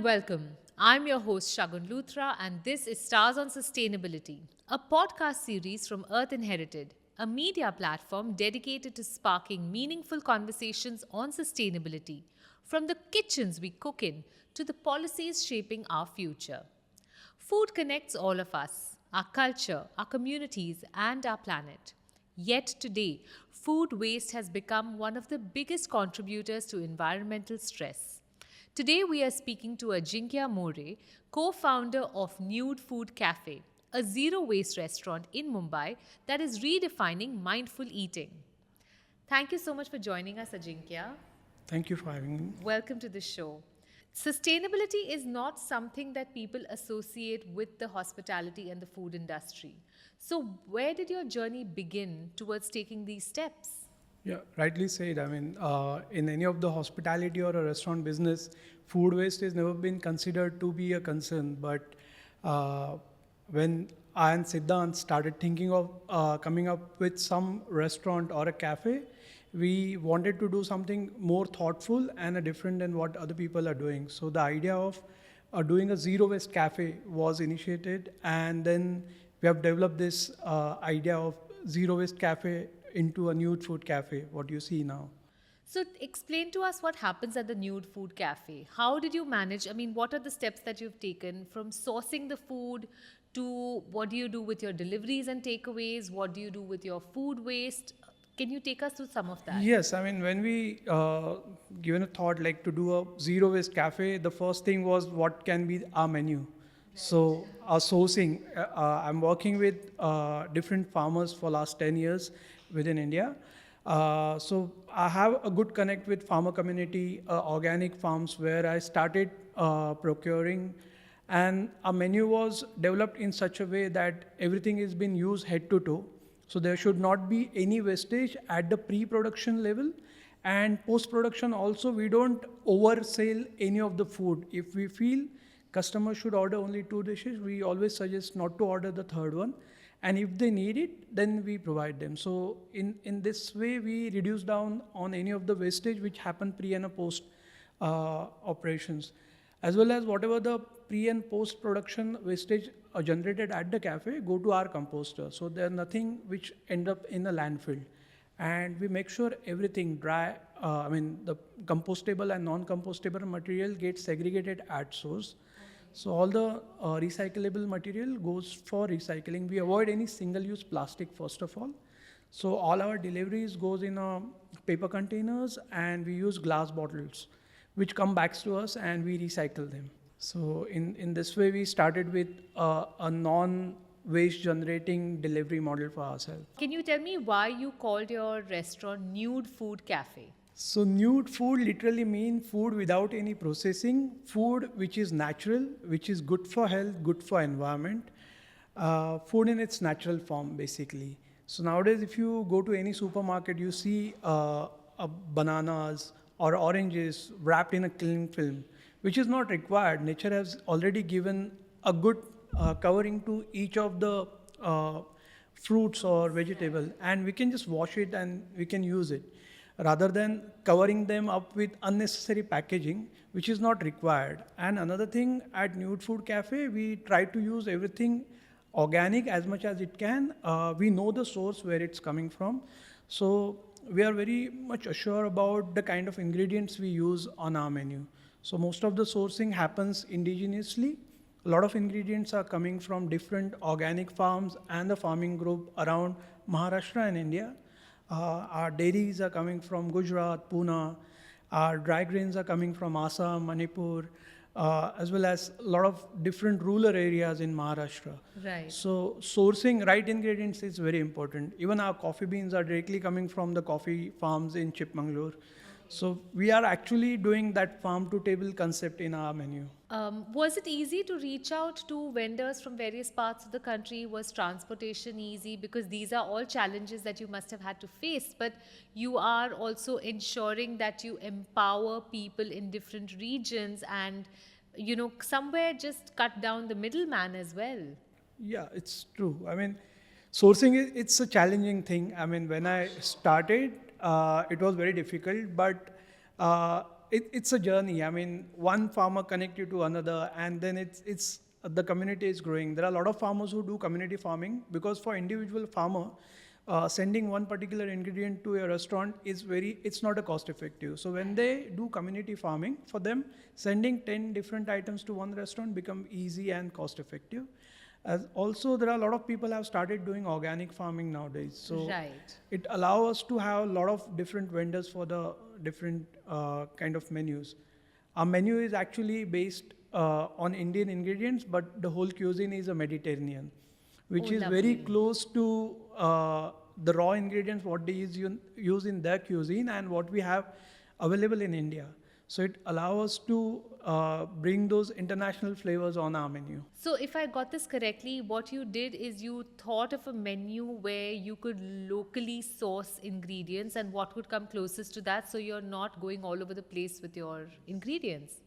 welcome. I'm your host Shagun Luthra, and this is Stars on Sustainability, a podcast series from Earth Inherited, a media platform dedicated to sparking meaningful conversations on sustainability, from the kitchens we cook in to the policies shaping our future. Food connects all of us, our culture, our communities, and our planet. Yet today, food waste has become one of the biggest contributors to environmental stress. Today, we are speaking to Ajinkya More, co founder of Nude Food Cafe, a zero waste restaurant in Mumbai that is redefining mindful eating. Thank you so much for joining us, Ajinkya. Thank you for having me. Welcome to the show. Sustainability is not something that people associate with the hospitality and the food industry. So, where did your journey begin towards taking these steps? Yeah, rightly said. In any of the hospitality or a restaurant business, food waste has never been considered to be a concern. But uh, when I and Siddhant started thinking of coming up with some restaurant or a cafe, we wanted to do something more thoughtful and different than what other people are doing. So the idea of doing a zero waste cafe was initiated, and then we have developed this idea of zero waste cafe into a nude food cafe, what you see now. So, explain to us what happens at the Nude Food Cafe. How did you manage? I mean, what are the steps that you've taken from sourcing the food to what do you do with your deliveries and takeaways? What do you do with your food waste? Can you take us through some of that? Yes, when we given a thought like to do a zero waste cafe, the first thing was what can be our menu. So our sourcing, I'm working with different farmers for last 10 years within India. So I have a good connect with farmer community, organic farms where I started procuring, and our menu was developed in such a way that everything is being used head to toe. So there should not be any wastage at the pre-production level, and post-production also we don't oversell any of the food. If we feel customers should order only 2 dishes, we always suggest not to order the third one. And if they need it, then we provide them. So in this way, we reduce down on any of the wastage which happen pre and post operations, as well as whatever the pre and post production wastage generated at the cafe go to our composter. So there's nothing which end up in a landfill, and we make sure everything dry. The compostable and non-compostable material gets segregated at source. So all the recyclable material goes for recycling. We avoid any single-use plastic first of all. So all our deliveries goes in paper containers, and we use glass bottles, which come back to us and we recycle them. So in this way, we started with a non-waste generating delivery model for ourselves. Can you tell me why you called your restaurant Nude Food Cafe? So nude food literally mean food without any processing, food which is natural, which is good for health, good for environment, food in its natural form basically. So nowadays if you go to any supermarket, you see bananas or oranges wrapped in a cling film, which is not required. Nature has already given a good covering to each of the fruits or vegetable, and we can just wash it and we can use it rather than covering them up with unnecessary packaging, which is not required. And another thing, at Nude Food Cafe, we try to use everything organic as much as it can. We know the source where it's coming from. So we are very much assured about the kind of ingredients we use on our menu. So most of the sourcing happens indigenously. A lot of ingredients are coming from different organic farms and the farming group around Maharashtra and India. Our dairies are coming from Gujarat, Pune. Our dry grains are coming from Assam, Manipur, as well as a lot of different rural areas in Maharashtra. Right. So sourcing right ingredients is very important. Even our coffee beans are directly coming from the coffee farms in Chikmagalur. So we are actually doing that farm to table concept in our menu. Was it easy to reach out to vendors from various parts of the country? Was transportation easy? Because these are all challenges that you must have had to face, but you are also ensuring that you empower people in different regions and, somewhere just cut down the middleman as well. Yeah, it's true. Sourcing it's a challenging thing. When I started, it was very difficult, but it's a journey. I mean, one farmer connect you to another, and then it's the community is growing. There are a lot of farmers who do community farming because for individual farmer, sending one particular ingredient to a restaurant it's not a cost effective. So when they do community farming, for them, sending 10 different items to one restaurant become easy and cost effective. As also, there are a lot of people have started doing organic farming nowadays. So Right. it allows us to have a lot of different vendors for the different kind of menus. Our menu is actually based on Indian ingredients, but the whole cuisine is a Mediterranean, which Oh, is very lovely. close to the raw ingredients what they use in their cuisine and what we have available in India. So it allows us to bring those international flavors on our menu. So, if I got this correctly, what you did is you thought of a menu where you could locally source ingredients and what would come closest to that, so you're not going all over the place with your ingredients.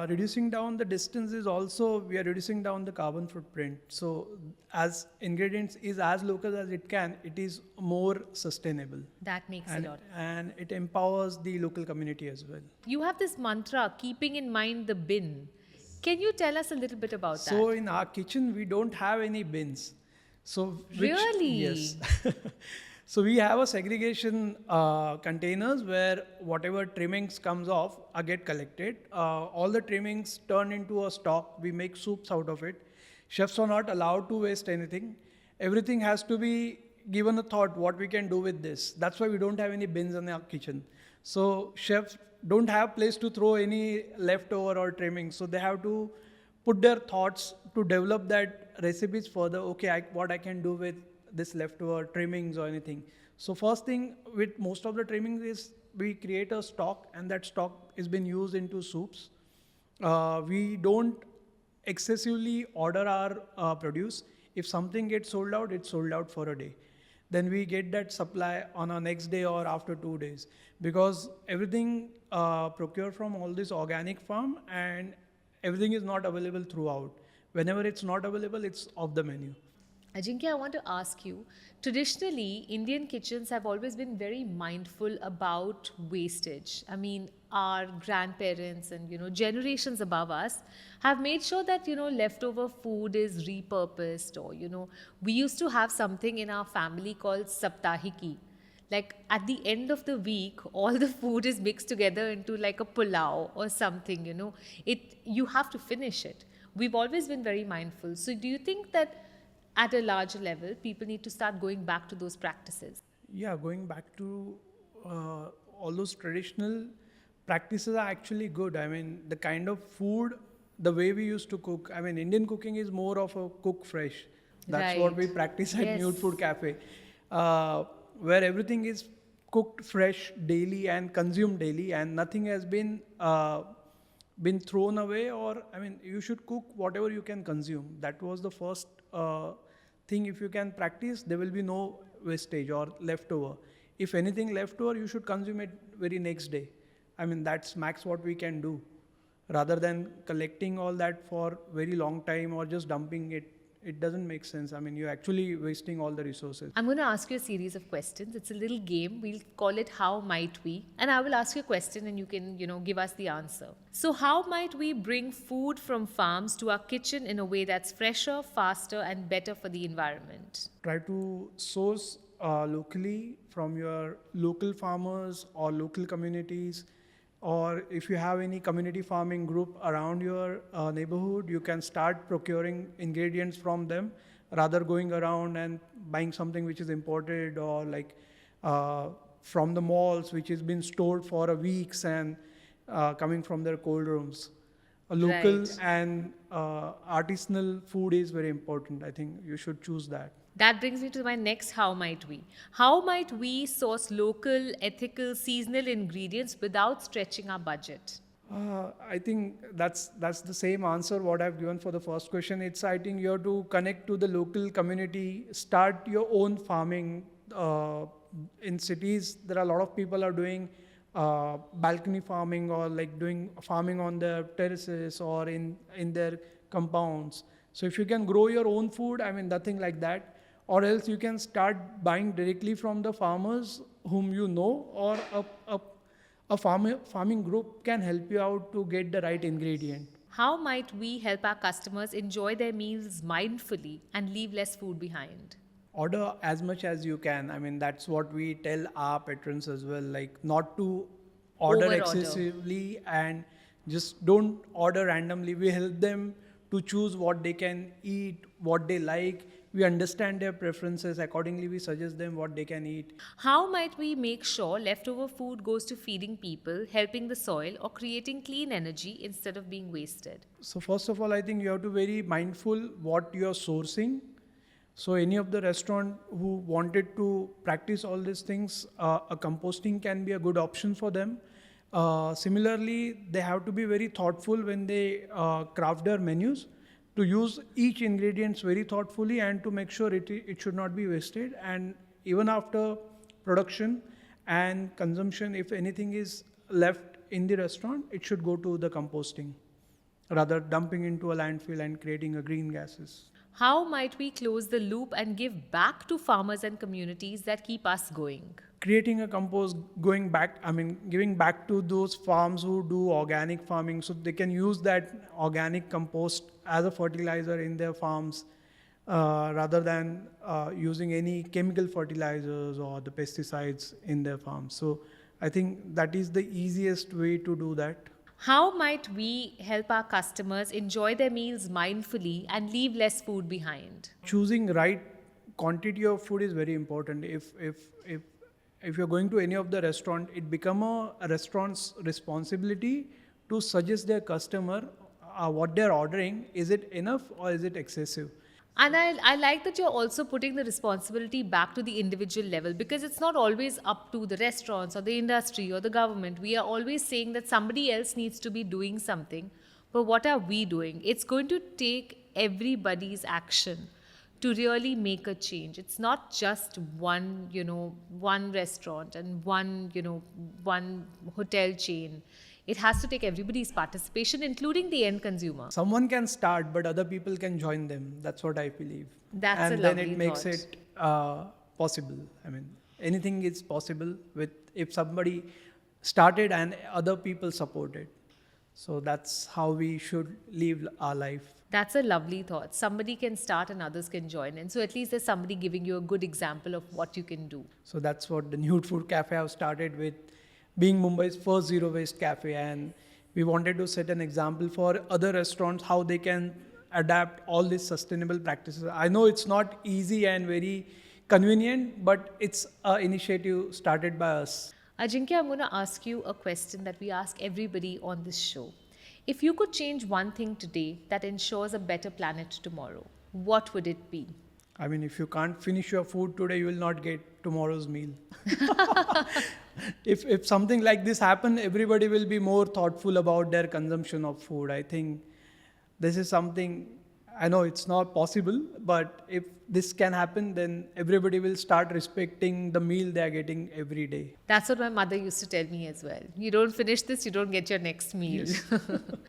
Reducing down the distance is also, we are reducing down the carbon footprint. So as ingredients is as local as it can, it is more sustainable. That makes And, a lot. and it empowers the local community as well. You have this mantra, keeping in mind the bin. Can you tell us a little bit about So that? in our kitchen, we don't have any bins. So Really? Yes. So we have a segregation containers where whatever trimmings comes off get collected. All the trimmings turn into a stock. We make soups out of it. Chefs are not allowed to waste anything. Everything has to be given a thought what we can do with this. That's why we don't have any bins in our kitchen. So chefs don't have place to throw any leftover or trimmings. So they have to put their thoughts to develop that recipes further. Okay, what I can do with this leftover trimmings or anything. So first thing with most of the trimmings is we create a stock, and that stock is been used into soups. We don't excessively order our produce. If something gets sold out, it's sold out for a day. Then we get that supply on our next day or after 2 days, because everything procured from all this organic farm, and everything is not available throughout. Whenever it's not available, it's off the menu. Ajinkya, I want to ask you, traditionally, Indian kitchens have always been very mindful about wastage. I mean, our grandparents and, generations above us have made sure that, leftover food is repurposed, or, we used to have something in our family called saptahiki. Like at the end of the week, all the food is mixed together into like a pulao or something, you have to finish it. We've always been very mindful. So do you think that at a larger level, people need to start going back to those practices? Yeah, going back to all those traditional practices are actually good. I mean, the kind of food, the way we used to cook. I mean, Indian cooking is more of a cook fresh. That's what we Right. practice at Yes. Nude Food Cafe, where everything is cooked fresh daily and consumed daily, and nothing has been thrown away. Or I mean, you should cook whatever you can consume. That was the first thing. If you can practice, there will be no wastage or leftover. If anything leftover, you should consume it very next day. I mean, that's max what we can do, rather than collecting all that for very long time or just dumping it. It doesn't make sense. I mean, you're actually wasting all the resources. I'm going to ask you a series of questions. It's a little game. We'll call it How Might We? And I will ask you a question and you can, give us the answer. So, how might we bring food from farms to our kitchen in a way that's fresher, faster, and better for the environment? Try to source locally from your local farmers or local communities, or if you have any community farming group around your neighborhood, you can start procuring ingredients from them rather going around and buying something which is imported, or like from the malls which has been stored for a weeks and coming from their cold rooms. A local Right. and artisanal food is very important. I think you should choose that. That brings me to my next How Might We? How might we source local, ethical, seasonal ingredients without stretching our budget? I think that's the same answer what I've given for the first question. It's, I think you have to connect to the local community, start your own farming. In cities, there are a lot of people are doing balcony farming, or like doing farming on their terraces or in their compounds. So if you can grow your own food, I mean, nothing like that. Or else you can start buying directly from the farmers whom you know, or A farming group can help you out to get the right ingredient. How might we help our customers enjoy their meals mindfully and leave less food behind? Order as much as you can. I mean, that's what we tell our patrons as well, like not to order Over-order. excessively and just don't order randomly. We help them to choose what they can eat, what they like. We understand their preferences. Accordingly, we suggest them what they can eat. How might we make sure leftover food goes to feeding people, helping the soil, or creating clean energy instead of being wasted? So first of all, I think you have to be very mindful what you're sourcing. So any of the restaurant who wanted to practice all these things, a composting can be a good option for them. Similarly, they have to be very thoughtful when they craft their menus, to use each ingredients very thoughtfully and to make sure it should not be wasted. And even after production and consumption, if anything is left in the restaurant, it should go to the composting rather dumping into a landfill and creating a green gases. How might we close the loop and give back to farmers and communities that keep us going? Creating a compost, going back, I mean, giving back to those farms who do organic farming so they can use that organic compost as a fertilizer in their farms, rather than using any chemical fertilizers or the pesticides in their farms. So I think that is the easiest way to do that. How might we help our customers enjoy their meals mindfully and leave less food behind? Choosing right quantity of food is very important. If you're going to any of the restaurant, it become a restaurant's responsibility to suggest their customer what they're ordering. Is it enough or is it excessive? And I like that you're also putting the responsibility back to the individual level, because it's not always up to the restaurants or the industry or the government. We are always saying that somebody else needs to be doing something. But what are we doing? It's going to take everybody's action to really make a change. It's not just one restaurant and one hotel chain. It has to take everybody's participation, including the end consumer. Someone can start, but other people can join them. That's what I believe. That's and a then lovely it makes thought. it possible. I mean, anything is possible with if somebody started and other people support it. So that's how we should live our life. That's a lovely thought. Somebody can start and others can join in. So at least there's somebody giving you a good example of what you can do. So that's what the Nude Food Cafe have started with, being Mumbai's first zero waste cafe, and we wanted to set an example for other restaurants how they can adapt all these sustainable practices. I know it's not easy and very convenient, but it's an initiative started by us. Ajinkya, I'm going to ask you a question that we ask everybody on this show. If you could change one thing today that ensures a better planet tomorrow, what would it be? I mean, if you can't finish your food today, you will not get tomorrow's meal. If something like this happen, everybody will be more thoughtful about their consumption of food. I think this is something, I know it's not possible, but if this can happen, then everybody will start respecting the meal they are getting every day. That's what my mother used to tell me as well. You don't finish this, you don't get your next meal.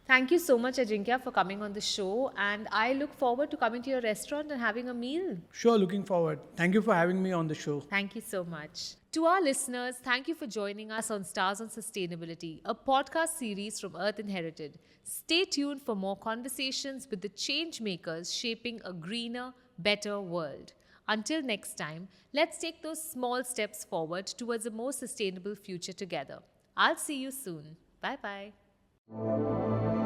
Thank you so much, Ajinkya, for coming on the show. And I look forward to coming to your restaurant and having a meal. Sure, looking forward. Thank you for having me on the show. Thank you so much. To our listeners, thank you for joining us on Stars on Sustainability, a podcast series from Earth Inherited. Stay tuned for more conversations with the change makers shaping a greener, better world. Until next time, let's take those small steps forward towards a more sustainable future together. I'll see you soon. Bye bye.